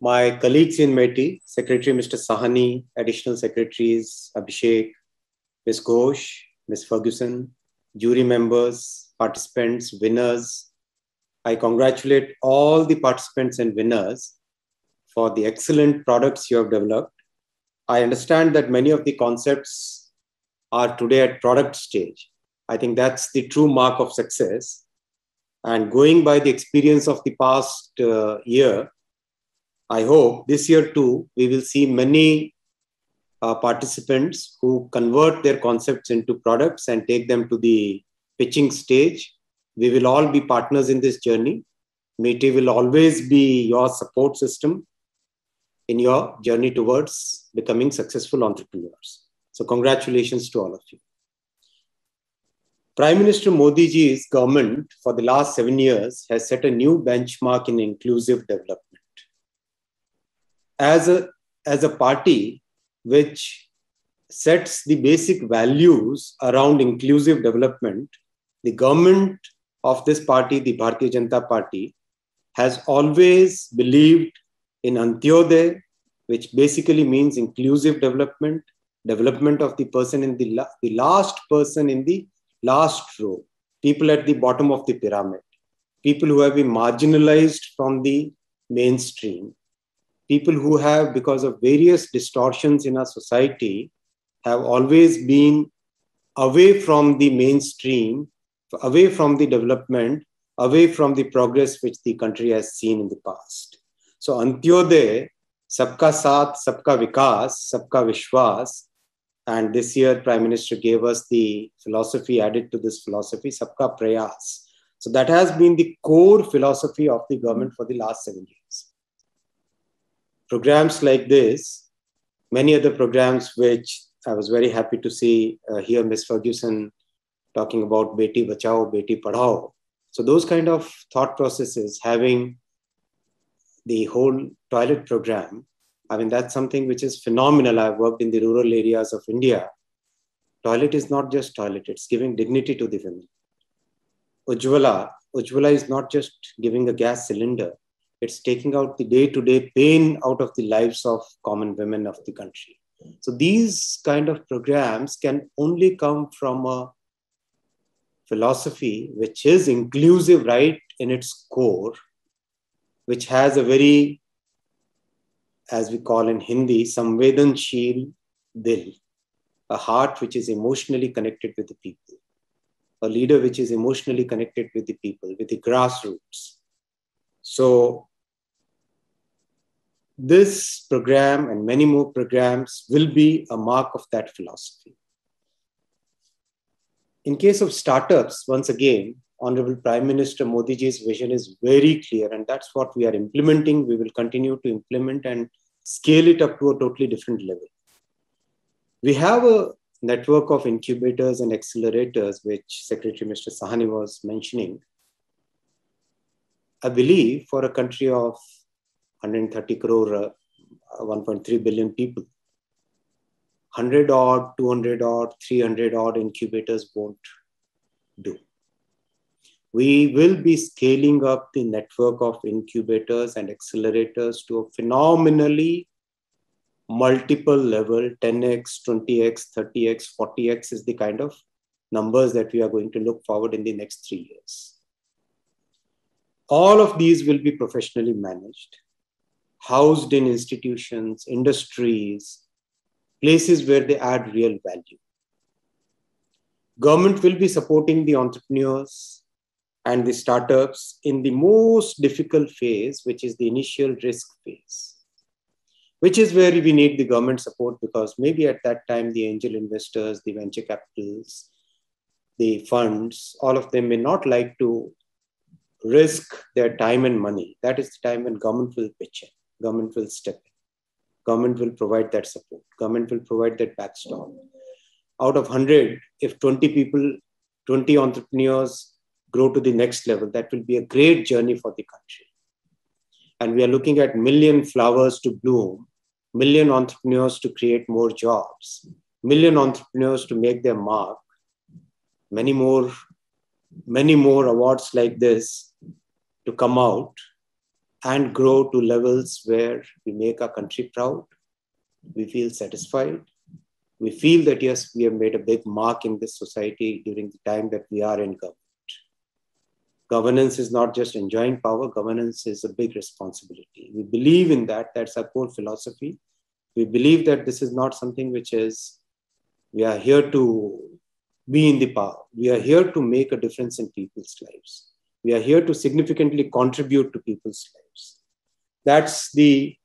my colleagues in METI, Secretary Mr. Sahani, Additional Secretaries Abhishek, Ms. Ghosh, Ms. Ferguson, jury members, participants, winners. I congratulate all the participants and winners for the excellent products you have developed. I understand that many of the concepts are today at product stage. I think that's the true mark of success. And going by the experience of the past year, I hope this year too, we will see many participants who convert their concepts into products and take them to the pitching stage. We will all be partners in this journey. METI will always be your support system in your journey towards becoming successful entrepreneurs. So congratulations to all of you. Prime Minister Modi ji's government for the last 7 years has set a new benchmark in inclusive development. As a party which sets the basic values around inclusive development, the government of this party, the Bharatiya Janata Party, has always believed in Antyodaya, which basically means inclusive development, development of the person in the last person in the last row, people at the bottom of the pyramid, people who have been marginalized from the mainstream, people who have, because of various distortions in our society, have always been away from the mainstream, away from the development, away from the progress which the country has seen in the past. So Antyodaya, Sabka Saath, Sabka Vikas, Sabka Vishwas, and this year Prime Minister gave us the philosophy added to this philosophy, Sabka Prayas. So that has been the core philosophy of the government for the last 7 years. Programs like this, many other programs which I was very happy to see here Ms. Ferguson talking about Beti Bachao, Beti Padhao. So those kind of thought processes, having the whole toilet program, I mean, that's something which is phenomenal. I've worked in the rural areas of India. Toilet is not just toilet, it's giving dignity to the women. Ujjwala is not just giving a gas cylinder, it's taking out the day-to-day pain out of the lives of common women of the country. So these kind of programs can only come from a philosophy which is inclusive right in its core, which has a very, as we call in Hindi, samvedansheel dil, a heart which is emotionally connected with the people, a leader which is emotionally connected with the people, with the grassroots. So this program and many more programs will be a mark of that philosophy. In case of startups, once again, Honorable Prime Minister Modi ji's vision is very clear, and that's what we are implementing. We will continue to implement and scale it up to a totally different level. We have a network of incubators and accelerators, which Secretary Mr. Sahani was mentioning. I believe for a country of 130 crore, 1.3 billion people, 100 odd, 200 odd, 300 odd incubators won't do. We will be scaling up the network of incubators and accelerators to a phenomenally multiple level, 10x, 20x, 30x, 40x is the kind of numbers that we are going to look forward in the next 3 years. All of these will be professionally managed, housed in institutions, industries, places where they add real value. Government will be supporting the entrepreneurs and the startups in the most difficult phase, which is the initial risk phase, which is where we need the government support, because maybe at that time, the angel investors, the venture capitals, the funds, all of them may not like to risk their time and money. That is the time when government will pitch in, government will step in, government will provide that support, government will provide that backstop. Out of 100, if 20 people, 20 entrepreneurs grow to the next level, that will be a great journey for the country. And we are looking at million flowers to bloom, million entrepreneurs to create more jobs, million entrepreneurs to make their mark, many more awards like this to come out. and grow to levels where we make our country proud. We feel satisfied. We feel that, yes, we have made a big mark in this society during the time that we are in government. Governance is not just enjoying power. Governance is a big responsibility. We believe in that. That's our core philosophy. We believe that this is not something which is, we are here to be in the power. We are here to make a difference in people's lives. We are here to significantly contribute to people's lives. That's the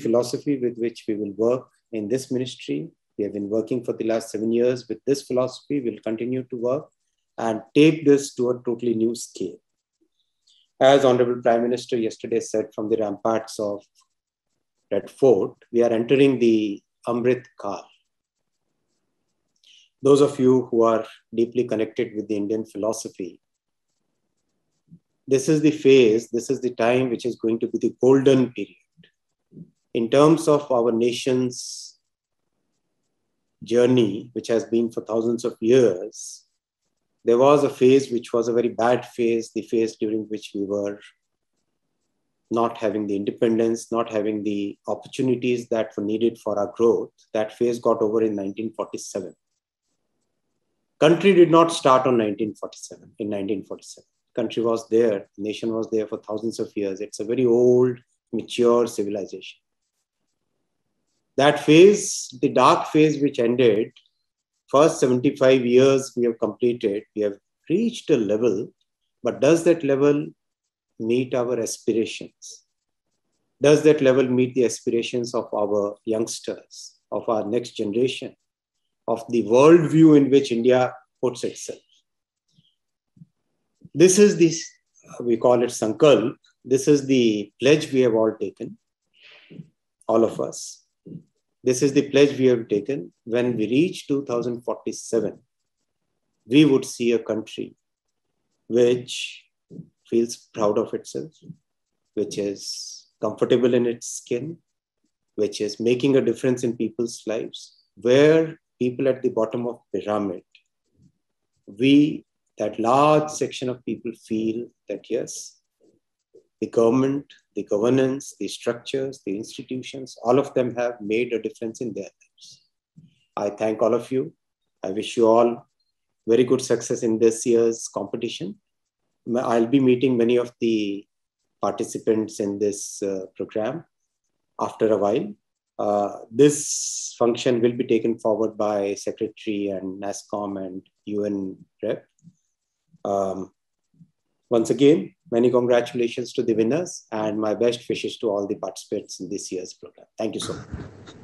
philosophy with which we will work in this ministry. We have been working for the last 7 years with this philosophy. We'll continue to work and take this to a totally new scale. As Honorable Prime Minister yesterday said from the ramparts of Red Fort, we are entering the Amrit Kal. Those of you who are deeply connected with the Indian philosophy, this is the phase, this is the time which is going to be the golden period. In terms of our nation's journey, which has been for thousands of years, there was a phase which was a very bad phase, the phase during which we were not having the independence, not having the opportunities that were needed for our growth. That phase got over in 1947. Country did not start in 1947. Country was there, nation was there for thousands of years. It's a very old, mature civilization. That phase, the dark phase which ended, first 75 years we have completed, we have reached a level, but does that level meet our aspirations? Does that level meet the aspirations of our youngsters, of our next generation, of the worldview in which India puts itself? This is this, we call it Sankalp. This is the pledge we have all taken, all of us. This is the pledge we have taken. When we reach 2047, we would see a country which feels proud of itself, which is comfortable in its skin, which is making a difference in people's lives, where people at the bottom of the pyramid, that large section of people feel that, yes, the government, the governance, the structures, the institutions, all of them have made a difference in their lives. I thank all of you. I wish you all very good success in this year's competition. I'll be meeting many of the participants in this program after a while. This function will be taken forward by Secretary and NASCOM and UN Rep. Once again, many congratulations to the winners and my best wishes to all the participants in this year's program. Thank you so much.